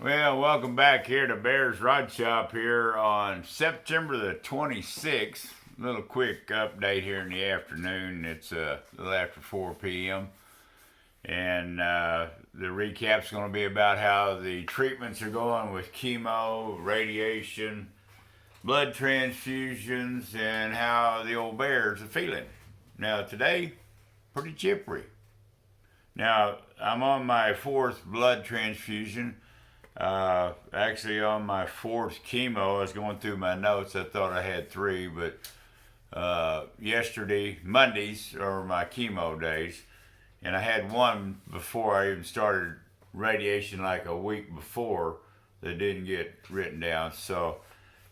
Well, welcome back here to Bear's Rod Shop here on September the 26th. A little quick update here in the afternoon. It's a little after 4 p.m. And the recap's going to be about how the treatments are going with chemo, radiation, blood transfusions, and how the old bears are feeling. Now, today, pretty chippery. Now, I'm on my fourth blood transfusion. Actually, on my fourth chemo, I was going through my notes. I thought I had three, but yesterday, Mondays are my chemo days, and I had one before I even started radiation, like a week before, that didn't get written down. So,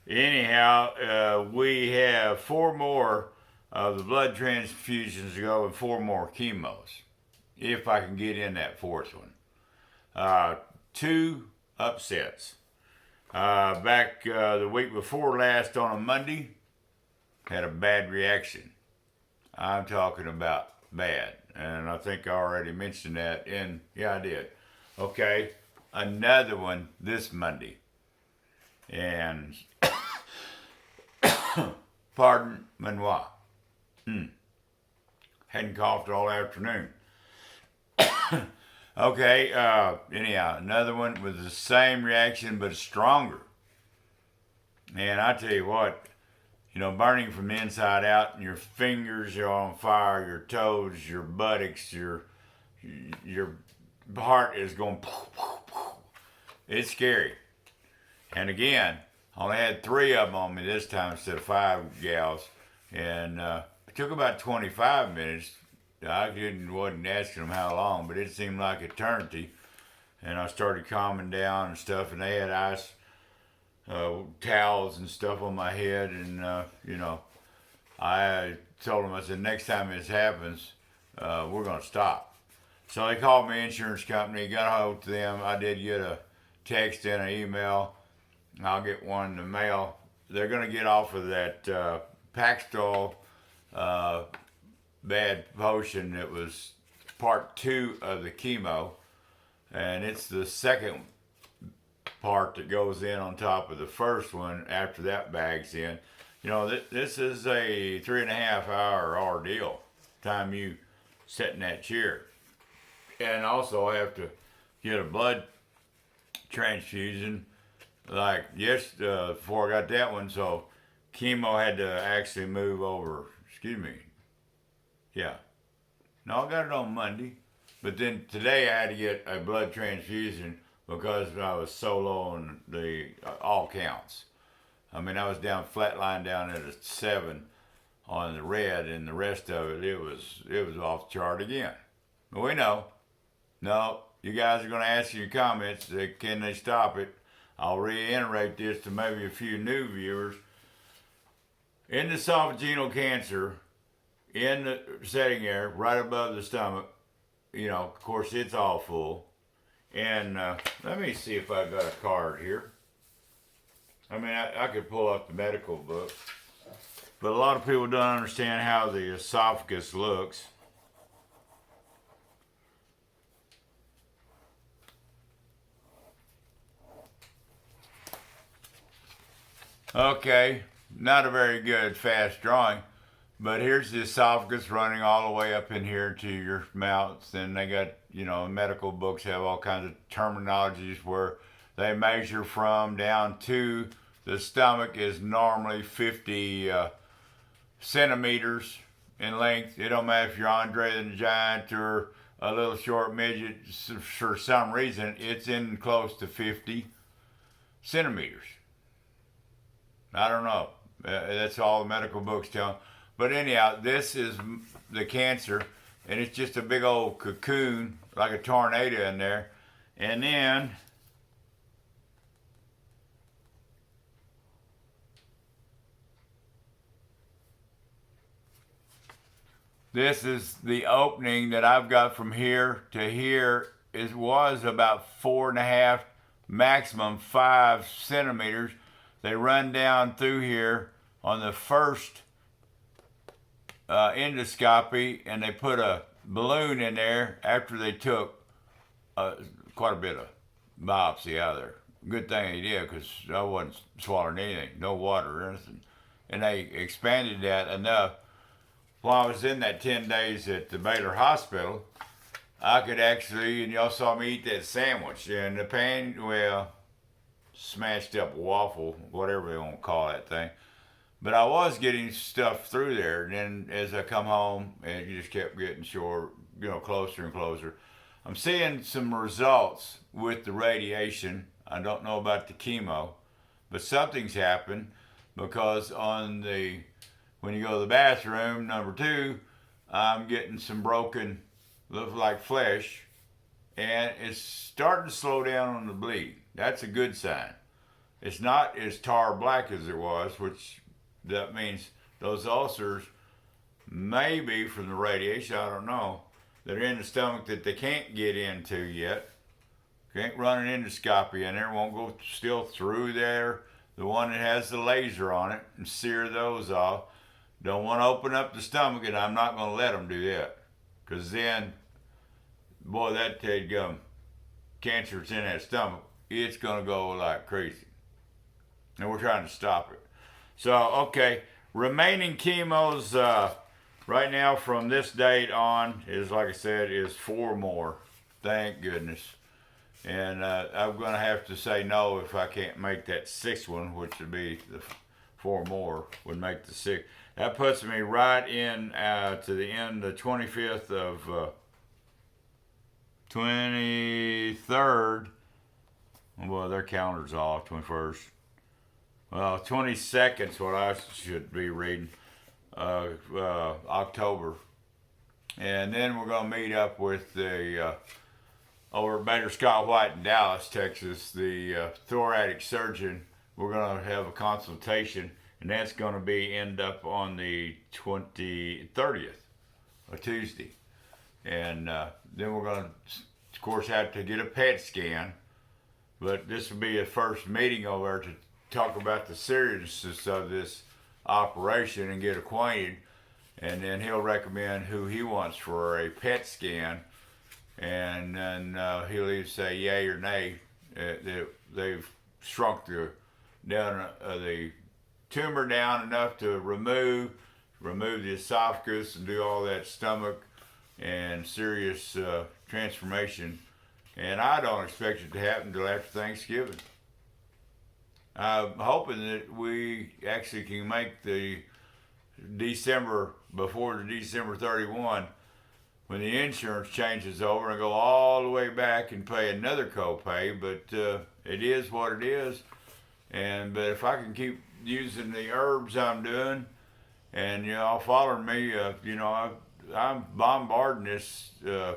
anyhow, we have four more of the blood transfusions to go and four more chemos, if I can get in that fourth one. Two upsets. Back the week before last on a Monday, had a bad reaction. I'm talking about bad. And I think I already mentioned that yeah, I did. Okay, another one this Monday. And, pardon, Manoir. Hadn't coughed all afternoon. Okay, anyhow, another one with the same reaction but stronger. And I tell you what, burning from the inside out, and your fingers are on fire, your toes, your buttocks, your heart is going. It's scary. And again, I only had three of them on me this time instead of five gals, and it took about 25 minutes. Wasn't asking them how long, but it seemed like eternity. And I started calming down and stuff, and they had ice towels and stuff on my head, and I told them, I said, next time this happens, we're gonna stop. So they called my insurance company, got a hold to them. I did get a text and an email. I'll get one in the mail. They're gonna get off of that Paxtol bad potion that was part 2 of the chemo, and it's the second part that goes in on top of the first one after that bag's in. This is a 3.5 hour ordeal time you sit in that chair. And also I have to get a blood transfusion like yes before I got that one, so chemo had to actually move over. Excuse me. Yeah. No, I got it on Monday. But then today I had to get a blood transfusion because I was so low on the all counts. I mean, I was down flatline down at a 7 on the red, and the rest of it was off the chart again. But we know. No, you guys are going to ask in your comments, can they stop it? I'll reiterate this to maybe a few new viewers. In the esophageal cancer, in the setting area, right above the stomach, of course, it's all full. And let me see if I've got a card here. I mean, I could pull up the medical book, but a lot of people don't understand how the esophagus looks. Okay, not a very good fast drawing. But here's the esophagus running all the way up in here to your mouth. And they got, medical books have all kinds of terminologies where they measure from down to the stomach is normally 50 centimeters in length. It don't matter if you're Andre the Giant or a little short midget. For some reason, it's in close to 50 centimeters. I don't know. That's all the medical books tell. But anyhow, this is the cancer, and it's just a big old cocoon, like a tornado in there. And then this is the opening that I've got from here to here. It was about 4.5, maximum 5 centimeters. They run down through here on the first endoscopy, and they put a balloon in there after they took quite a bit of biopsy out of there. Good thing he did, because I wasn't swallowing anything, no water or anything. And they expanded that enough. While I was in that 10 days at the Baylor Hospital, I could actually, and y'all saw me eat that sandwich, and the pain, well, smashed up waffle, whatever they want to call that thing. But I was getting stuff through there, and then as I come home, and you just kept getting short, closer and closer. I'm seeing some results with the radiation. I don't know about the chemo, but something's happened, because when you go to the bathroom, number 2, I'm getting some broken, looks like flesh, and it's starting to slow down on the bleed. That's a good sign. It's not as tar black as it was, which that means those ulcers may be from the radiation, I don't know, that are in the stomach that they can't get into yet. Can't run an endoscopy in there, won't go still through there, the one that has the laser on it, and sear those off. Don't want to open up the stomach, and I'm not going to let them do that. Because then, boy, that cancer that's in that stomach, it's going to go like crazy. And we're trying to stop it. So, okay, remaining chemos right now from this date on is, like I said, is 4 more. Thank goodness. And I'm going to have to say no if I can't make that 6th one, which would be the 4 more, would make the 6th. That puts me right in to the end, the 25th of 23rd. Well, their calendar's off, 21st. Well, 22nd is what I should be reading, October. And then we're going to meet up with the, over at Baylor Scott White in Dallas, Texas, the thoracic surgeon. We're going to have a consultation, and that's going to be end up on the 30th, a Tuesday. And then we're going to, of course, have to get a PET scan. But this will be a first meeting over there to talk about the seriousness of this operation and get acquainted. And then he'll recommend who he wants for a PET scan. And then he'll either say yay or nay. They've shrunk the tumor down enough to remove the esophagus and do all that stomach and serious transformation. And I don't expect it to happen until after Thanksgiving. I'm hoping that we actually can make the December, before the December 31, when the insurance changes over, and go all the way back and pay another copay. But it is what it is. But if I can keep using the herbs I'm doing, and y'all following me, I'm bombarding this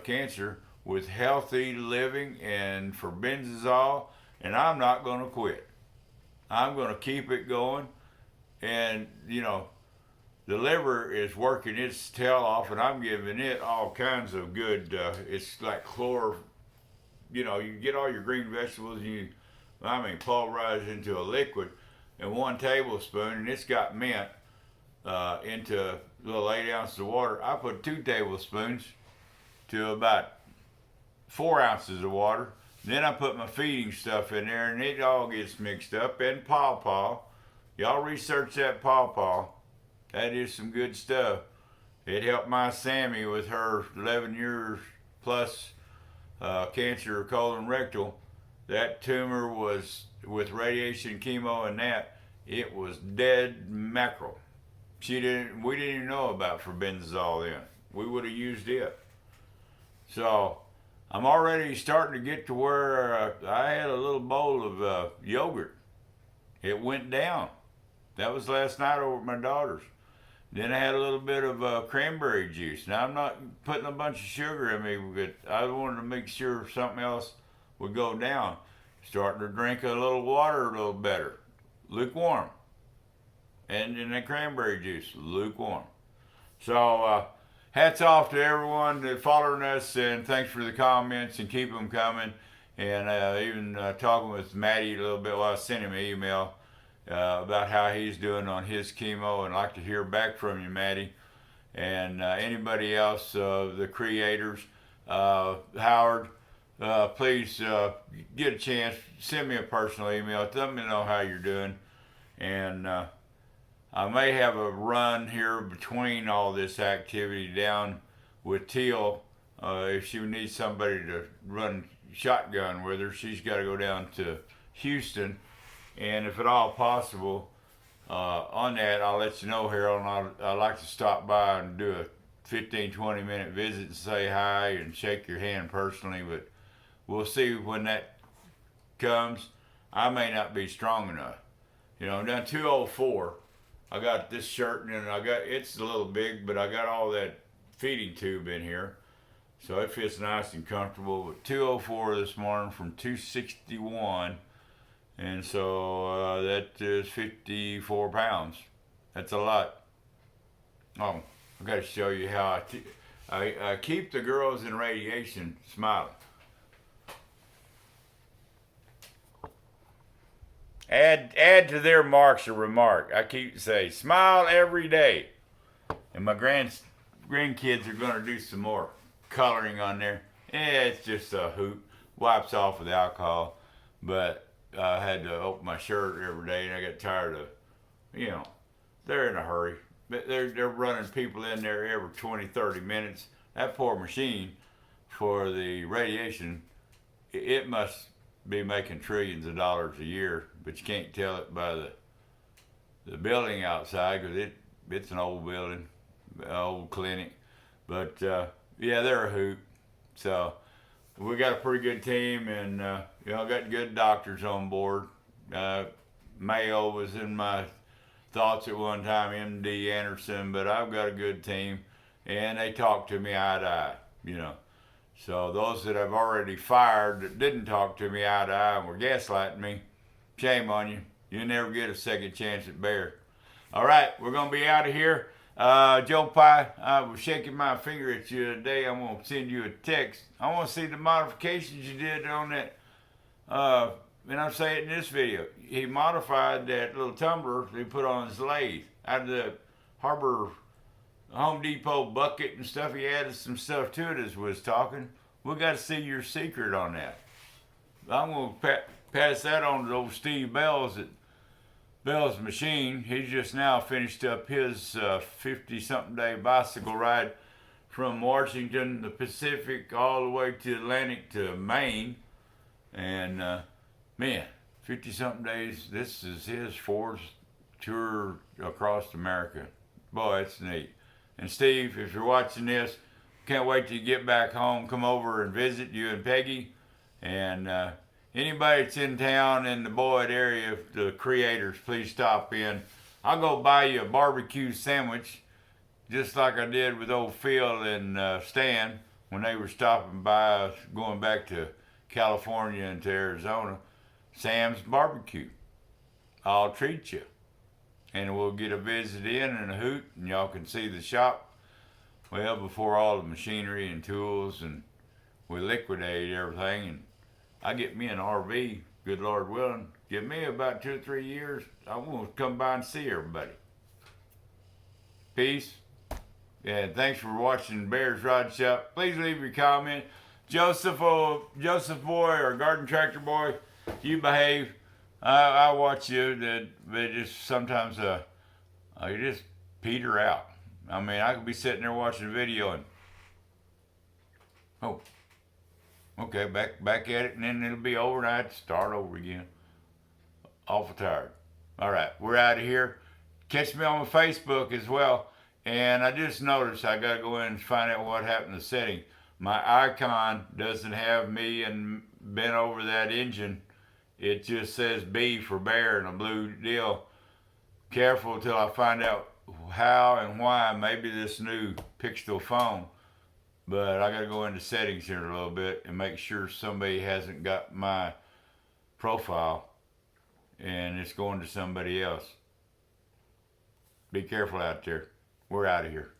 cancer with healthy living and forbenzazole, and I'm not going to quit. I'm going to keep it going, and the liver is working its tail off, and I'm giving it all kinds of good. It's like you get all your green vegetables, and pulverize into a liquid, and 1 tablespoon, and it's got mint into a little 8 ounces of water. I put 2 tablespoons to about 4 ounces of water. Then I put my feeding stuff in there, and it all gets mixed up. And pawpaw, y'all research that pawpaw. That is some good stuff. It helped my Sammy with her 11 years plus cancer of colon rectal. That tumor was, with radiation, chemo, and that, it was dead mackerel. We didn't even know about forbenzazole then. We would have used it. So I'm already starting to get to where I had a little bowl of yogurt. It went down. That was last night over at my daughter's. Then I had a little bit of cranberry juice. Now, I'm not putting a bunch of sugar in me, but I wanted to make sure something else would go down. Starting to drink a little water a little better. Lukewarm. And then that cranberry juice, lukewarm. So, hats off to everyone that following us, and thanks for the comments, and keep them coming. And even talking with Maddie a little bit while I sent him an email about how he's doing on his chemo, and I'd like to hear back from you, Maddie. And anybody else, the creators, Howard, please get a chance, send me a personal email. Let me know how you're doing. And I may have a run here between all this activity down with Teal. If she needs somebody to run shotgun with her, she's got to go down to Houston. And if at all possible, on that, I'll let you know, Harold, and I'd like to stop by and do a 15-20 minute visit and say hi and shake your hand personally, but we'll see when that comes. I may not be strong enough. You know, I'm down 204. I got this shirt and it's a little big, but I got all that feeding tube in here. So it fits nice and comfortable. But 204 this morning from 261. And so that is 54 pounds. That's a lot. Oh, I got to show you how I keep the girls in radiation smiling. Add to their marks a remark. I keep saying, smile every day. And my grandkids are going to do some more coloring on there. Yeah, it's just a hoot. Wipes off with alcohol. But I had to open my shirt every day, and I got tired of, they're in a hurry. They're running people in there every 20, 30 minutes. That poor machine for the radiation, it must be making trillions of dollars a year, but you can't tell it by the building outside because it's an old building, old clinic. But yeah, they're a hoot. So we got a pretty good team, and got good doctors on board. Mayo was in my thoughts at one time, MD Anderson, but I've got a good team, and they talk to me eye to eye, So those that I've already fired that didn't talk to me eye to eye and were gaslighting me, shame on you. You'll never get a second chance at Bear. All right, we're going to be out of here. Joe Pye, I was shaking my finger at you today. I'm going to send you a text. I want to see the modifications you did on that. And I'll say it in this video. He modified that little tumbler he put on his lathe out of the Home Depot bucket and stuff. He added some stuff to it as we was talking. We got to see your secret on that. I'm going to pass that on to old Steve Bell's at Bell's Machine. He's just now finished up his 50-something day bicycle ride from Washington, the Pacific, all the way to Atlantic to Maine. And man, 50-something days. This is his fourth tour across America. Boy, it's neat. And Steve, if you're watching this, can't wait till you get back home. Come over and visit you and Peggy. And anybody that's in town in the Boyd area, the creators, please stop in. I'll go buy you a barbecue sandwich, just like I did with old Phil and Stan when they were stopping by us going back to California and to Arizona. Sam's Barbecue. I'll treat you. And we'll get a visit in and a hoot, and y'all can see the shop. Well, before all the machinery and tools, and we liquidate everything, and I get me an RV, good Lord willing. Give me about 2 or 3 years. I want to come by and see everybody. Peace. And thanks for watching Bear's Rod Shop. Please leave your comment. Joseph Boy or Garden Tractor Boy, you behave. I watch you. That just sometimes you just peter out. I mean, I could be sitting there watching a video and okay, back at it, and then it'll be over, and I have to start over again. Awful tired. All right, we're out of here. Catch me on my Facebook as well. And I just noticed I got to go in and find out what happened to the setting. My icon doesn't have me and bent over that engine. It just says B for bear in a blue deal. Careful till I find out how and why. Maybe this new Pixel phone. But I got to go into settings here in a little bit and make sure somebody hasn't got my profile and it's going to somebody else. Be careful out there. We're out of here.